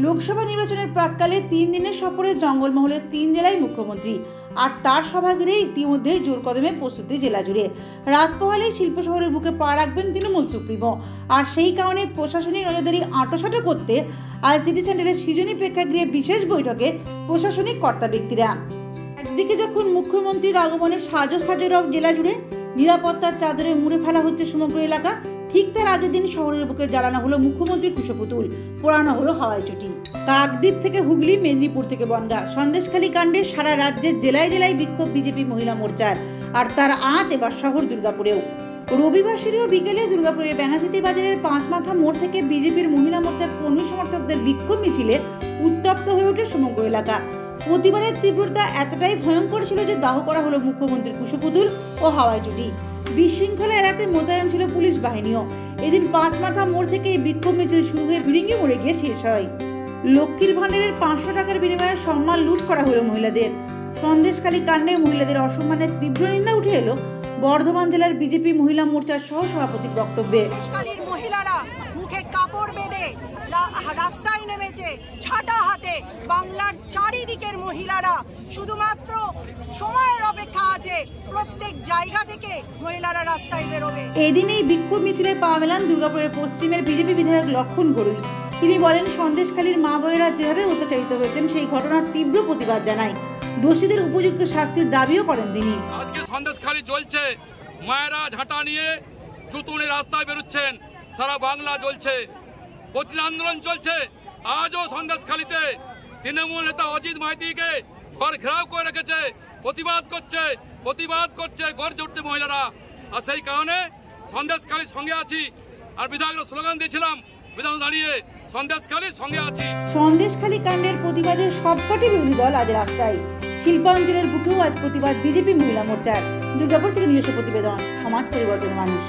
লোকসভা নির্বাচনের প্রাক্কালে 3 দিনের সফরে জঙ্গলমহলে 3 জেলায় মুখ্যমন্ত্রী আর তার সভা ঘিরে ইতিমধ্যেই জোর কদমে প্রস্তুতি জেলা জুড়ে। রাত পোহালেই শিল্প শহরের বুকে পা রাখবেন তৃণমূল সুপ্রিমো। আর সেই কারণে প্রশাসনিক নজরদারি আঁটোসাঁটো করতে আজ সিটি সেন্টারের সৃজনী প্রেক্ষাগৃহে বিশেষ বৈঠকে প্রশাসনিক কর্তা ব্যক্তিরা। একদিকে যখন মুখ্যমন্ত্রীর আগমনে সাজো রব জেলা জুড়ে, নিরাপত্তার চাদরে মুড়ে ফেলা হচ্ছে সমগ্র এলাকা, ঠিক তার আগের দিন শহরের বুকে জ্বালানো হলো মুখ্যমন্ত্রীর কুশপুতুল, পোড়ানো হলো হাওয়াই চটি। কাকদ্বীপ থেকে হুগলি, মেদিনীপুর থেকে বনগাঁ, সন্দেশখালী কাণ্ডে সারা রাজ্যের জেলায় জেলায় বিক্ষোভ বিজেপি মহিলা মোর্চার। আর তার আজ এবার শহর দুর্গাপুরেও। রবিবার সেরেও বিকেলে দুর্গাপুরের ব্যানাচিতি বাজারের 5 মাথা মোড় থেকে বিজেপির মহিলা মোর্চার কর্মী সমর্থকদের বিক্ষোভ মিছিলে উত্তপ্ত হয়ে ওঠে সমগ্র এলাকা। প্রতিবাদের তীব্রতা এতটাই ভয়ঙ্কর ছিল যে দাহ করা হলো মুখ্যমন্ত্রীর কুশপুতুল ও হাওয়াই চটি। বিশৃঙ্খলা এড়াতে মোতায়েন ছিল পুলিশ বাহিনীও। এদিন 5 মাথা মোড় থেকে এই বিক্ষোভ মিছিল শুরু হয়ে ভিড়িঙ্গি মোড়ে গিয়ে শেষ হয়। লক্ষ্মীর ভাণ্ডারের 500 টাকার বিনিময়ে সম্মান লুট করা হলো মহিলাদের। সন্দেশখালী কাণ্ডে মহিলাদের অসম্মানের তীব্র নিন্দা উঠে এলো বর্ধমান জেলার বিজেপি মহিলা মোর্চার সহ সভাপতির বক্তব্যে। মহিলারা মুখে কাপড় বেঁধে রাস্তায় নেমেছে ঝাঁটা হাতে। বাংলার চারিদিকের মহিলারা শুধুমাত্র সময়ের অপেক্ষা আছে, প্রত্যেক জায়গা থেকে মহিলারা রাস্তায় বেরোবে। এদিন এই বিক্ষোভ মিছিলে পা মেলান দুর্গাপুরের পশ্চিমের বিজেপি বিধায়ক লক্ষণ গড়ুই। তিনি বলেন, সন্দেশখালীর মা বোনেরা যেভাবে অত্যাচারিত হয়েছেন সেই ঘটনার তীব্র প্রতিবাদ জানায়। দোষীদের উপযুক্ত শাস্তির দাবিও করেন তিনি। আজকে সন্দেশখালী জ্বলছে, মায়েরা ঝাঁটা নিয়ে জুতো নিয়ে রাস্তায় বেরোচ্ছেন, সারা বাংলা জ্বলছে, প্রতিদিন আন্দোলন চলছে। আজও সন্দেশখালীতে তৃণমূল নেতা অজিত মাইতিকে ঘর ঘেরাও করে রেখেছে, প্রতিবাদ করছে, গর্জে উঠছে মহিলারা। আর সেই কারণে সন্দেশখালীর সঙ্গে আছি। আর বিধায়করা স্লোগান দিয়েছিলাম, বিধান দাঁড়িয়ে সন্দেশখালীর সঙ্গে আছি। সন্দেশখালী কাণ্ডের প্রতিবাদে সবকটি বিরোধী দল আজ রাস্তায়। শিল্পাঞ্চলের বুকেও আজ প্রতিবাদ বিজেপি মহিলা মোর্চার। দুর্গাপুর থেকে নিজস্ব প্রতিবেদন, সমাজ পরিবর্তন মানুষ।